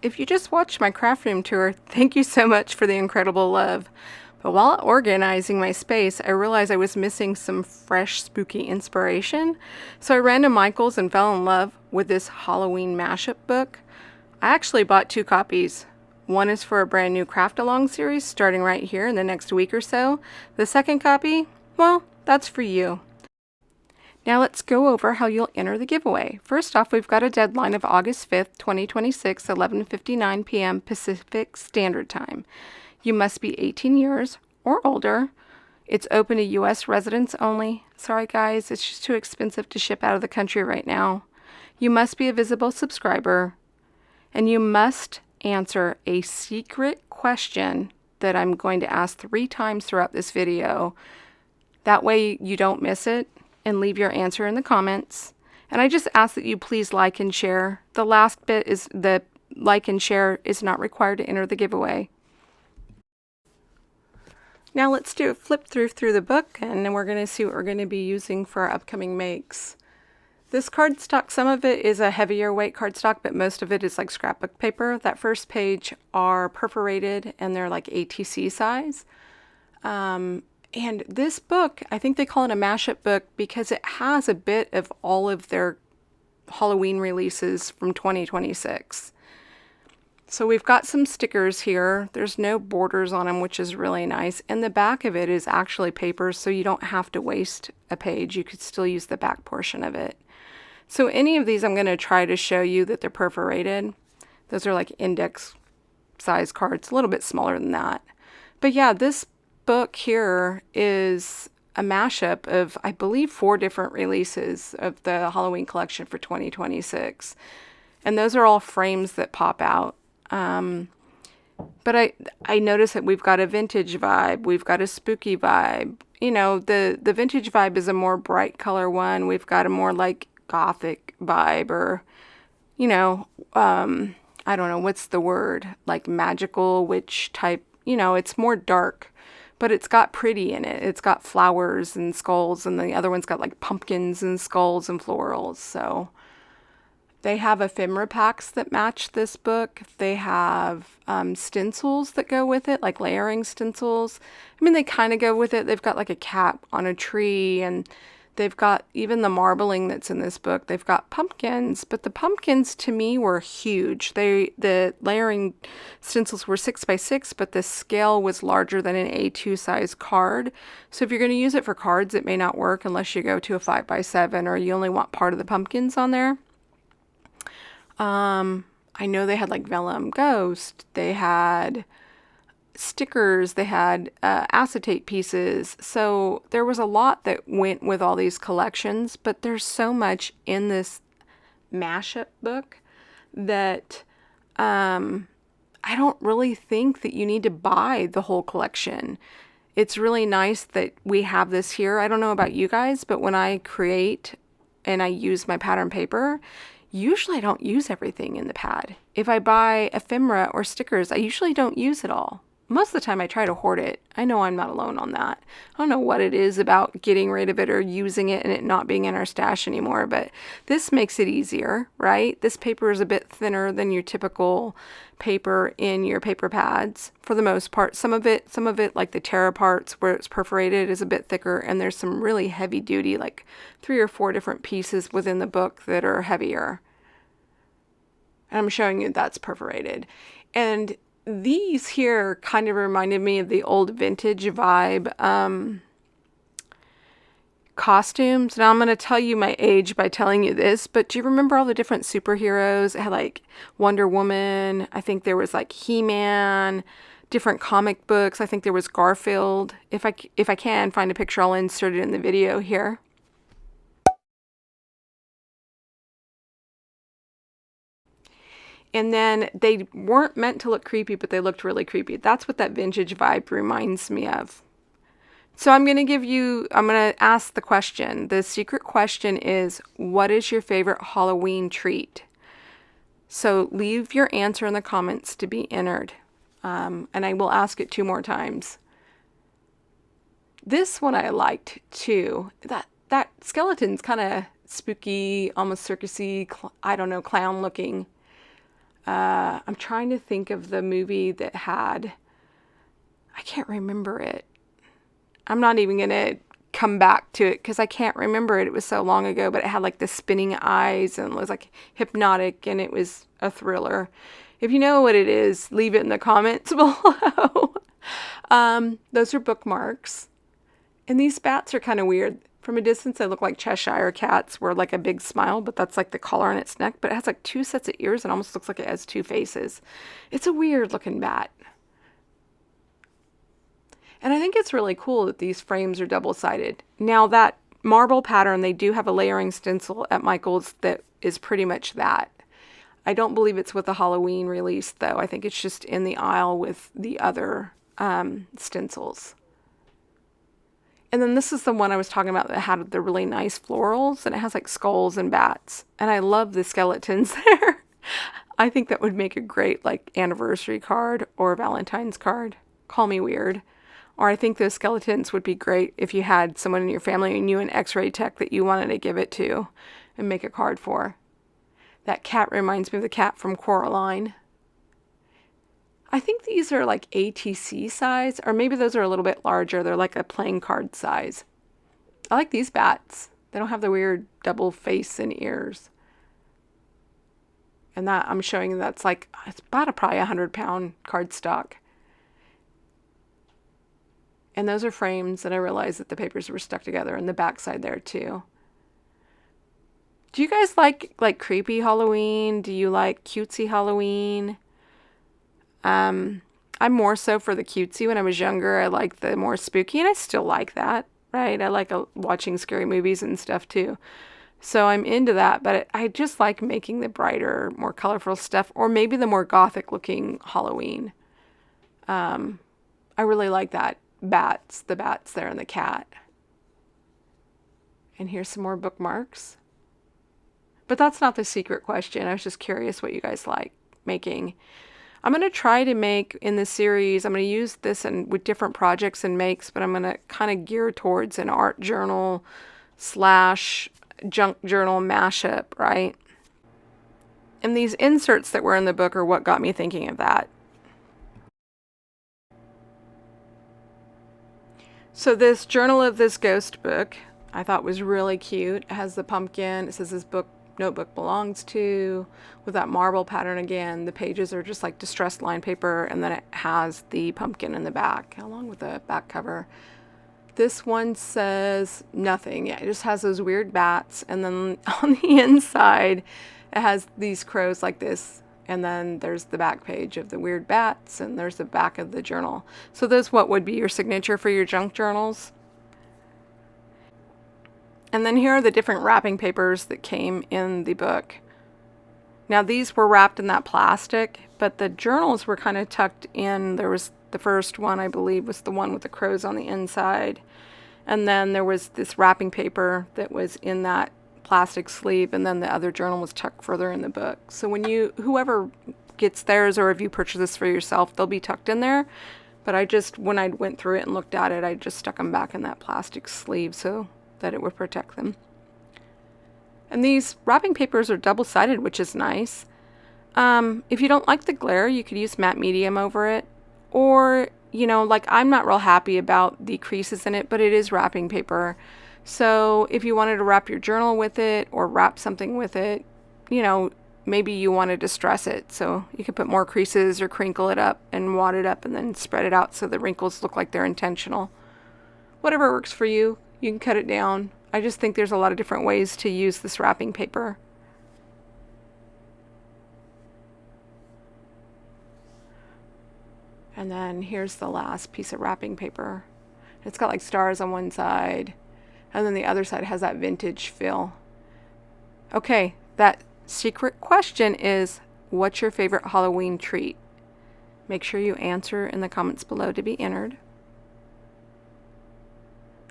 If you just watched my craft room tour, thank you so much for the incredible love. But while organizing my space, I realized I was missing some fresh, spooky inspiration. So I ran to Michael's and fell in love with this Halloween Mashup book. I actually bought 2 copies. One is for a brand new craft along series starting right here in the next week or so. The second copy, well, that's for you. Now let's go over how you'll enter the giveaway. First off, we've got a deadline of August 5th, 2026, 11:59 p.m. Pacific Standard Time. You must be 18 years or older. It's open to U.S. residents only. Sorry guys, it's just too expensive to ship out of the country right now. You must be a visible subscriber. And you must answer a secret question that I'm going to ask 3 times throughout this video. That way you don't miss it. And leave your answer in the comments. And I just ask that you please like and share. The last bit is the like and share is not required to enter the giveaway. Now let's do a flip through the book, and then we're going to see what we're going to be using for our upcoming makes. This cardstock, some of it is a heavier weight cardstock, but most of it is like scrapbook paper. That first page are perforated and they're like ATC size. And this book, I think they call it a mashup book because it has a bit of all of their Halloween releases from 2026. So we've got some stickers here. There's no borders on them, which is really nice. And the back of it is actually paper, so you don't have to waste a page. You could still use the back portion of it. So any of these I'm going to try to show you that they're perforated. Those are like index size cards, a little bit smaller than that. But yeah, this book here is a mashup of, I believe, 4 different releases of the Halloween collection for 2026. And those are all frames that pop out. But I notice that we've got a vintage vibe. We've got a spooky vibe. You know, the vintage vibe is a more bright color one. We've got a more like gothic vibe, or, you know, I don't know, what's the word? Like magical witch type. You know, it's more dark. But it's got pretty in it. It's got flowers and skulls, and the other one's got like pumpkins and skulls and florals. So they have ephemera packs that match this book. They have stencils that go with it, like layering stencils. I mean, they kind of go with it. They've got like a cat on a tree, and they've got even the marbling that's in this book. They've got pumpkins, but the pumpkins to me were huge. The layering stencils were 6x6, but the scale was larger than an A2 size card. So if you're going to use it for cards, it may not work unless you go to a 5x7 or you only want part of the pumpkins on there. I know they had like Vellum Ghost. They had stickers, they had acetate pieces, so there was a lot that went with all these collections, but there's so much in this mashup book that I don't really think that you need to buy the whole collection. It's really nice that we have this here. I don't know about you guys, but when I create and I use my pattern paper, usually I don't use everything in the pad. If I buy ephemera or stickers, I usually don't use it all. Most of the time I try to hoard it. I know I'm not alone on that. I don't know what it is about getting rid of it or using it and it not being in our stash anymore, but this makes it easier, right? This paper is a bit thinner than your typical paper in your paper pads for the most part. Some of it like the Terra parts where it's perforated is a bit thicker, and there's some really heavy duty, like 3 or 4 different pieces within the book that are heavier. And I'm showing you that's perforated. And these here kind of reminded me of the old vintage vibe costumes. Now I'm going to tell you my age by telling you this, but do you remember all the different superheroes? It had like Wonder Woman. I think there was like He-Man, different comic books. I think there was Garfield. If I can find a picture, I'll insert it in the video here. And then they weren't meant to look creepy, but they looked really creepy. That's what that vintage vibe reminds me of. So I'm going to ask the question. The secret question is, what is your favorite Halloween treat? So leave your answer in the comments to be entered. And I will ask it 2 more times. This one I liked too. That skeleton's kind of spooky, almost circusy, I don't know, clown looking. I'm trying to think of the movie that had, I can't remember it. I'm not even going to come back to it because I can't remember it. It was so long ago, but it had like the spinning eyes and it was like hypnotic and it was a thriller. If you know what it is, leave it in the comments below. Those are bookmarks. And these bats are kind of weird. From a distance, they look like Cheshire cats with like a big smile, but that's like the collar on its neck. But it has like two sets of ears and almost looks like it has two faces. It's a weird looking bat. And I think it's really cool that these frames are double-sided. Now that marble pattern, they do have a layering stencil at Michael's that is pretty much that. I don't believe it's with the Halloween release though. I think it's just in the aisle with the other stencils. And then this is the one I was talking about that had the really nice florals, and it has like skulls and bats. And I love the skeletons there. I think that would make a great like anniversary card or Valentine's card. Call me weird. Or I think those skeletons would be great if you had someone in your family who knew an x-ray tech that you wanted to give it to and make a card for. That cat reminds me of the cat from Coraline. I think these are like ATC size, or maybe those are a little bit larger. They're like a playing card size. I like these bats. They don't have the weird double face and ears. And that I'm showing you, that's like, it's about probably 100-pound cardstock. And those are frames, and I realized that the papers were stuck together and the backside there too. Do you guys like creepy Halloween? Do you like cutesy Halloween? I'm more so for the cutesy. When I was younger, I liked the more spooky, and I still like that, right? I like watching scary movies and stuff too. So I'm into that, but I just like making the brighter, more colorful stuff, or maybe the more gothic looking Halloween. I really like that. The bats there and the cat. And here's some more bookmarks. But that's not the secret question. I was just curious what you guys like making. I'm going to try to make in this series, I'm going to use this with different projects and makes, but I'm going to kind of gear towards an art journal / junk journal mashup, right? And these inserts that were in the book are what got me thinking of that. So this Journal of This Ghost book I thought was really cute. It has the pumpkin. It says this notebook belongs to, with that marble pattern again. The pages are just like distressed line paper, and then it has the pumpkin in the back along with the back cover. This one says nothing. Yeah, it just has those weird bats, and then on the inside it has these crows like this, and then there's the back page of the weird bats, and there's the back of the journal. So those what would be your signature for your junk journals. And then here are the different wrapping papers that came in the book. Now these were wrapped in that plastic, but the journals were kind of tucked in. There was the first one, I believe, was the one with the crows on the inside. And then there was this wrapping paper that was in that plastic sleeve, and then the other journal was tucked further in the book. So when whoever gets theirs, or if you purchase this for yourself, they'll be tucked in there. But when I went through it and looked at it, I just stuck them back in that plastic sleeve so that it would protect them. And these wrapping papers are double-sided, which is nice. If you don't like the glare, you could use matte medium over it. Or, like I'm not real happy about the creases in it, but it is wrapping paper. So if you wanted to wrap your journal with it or wrap something with it, maybe you want to distress it. So you could put more creases or crinkle it up and wad it up and then spread it out so the wrinkles look like they're intentional. Whatever works for you. You can cut it down. I just think there's a lot of different ways to use this wrapping paper. And then here's the last piece of wrapping paper. It's got like stars on one side, and then the other side has that vintage feel. Okay, that secret question is, what's your favorite Halloween treat? Make sure you answer in the comments below to be entered.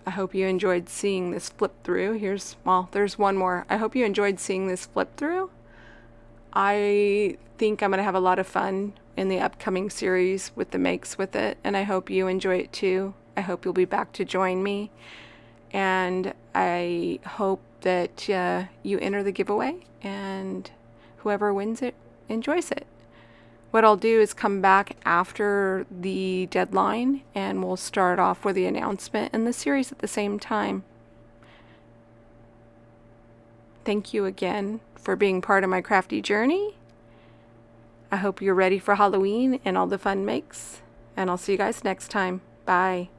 I hope you enjoyed seeing this flip through. There's one more. I hope you enjoyed seeing this flip through. I think I'm going to have a lot of fun in the upcoming series with the makes with it, and I hope you enjoy it too. I hope you'll be back to join me, and I hope that you enter the giveaway, and whoever wins it enjoys it. What I'll do is come back after the deadline and we'll start off with the announcement and the series at the same time. Thank you again for being part of my crafty journey. I hope you're ready for Halloween and all the fun makes, and I'll see you guys next time. Bye.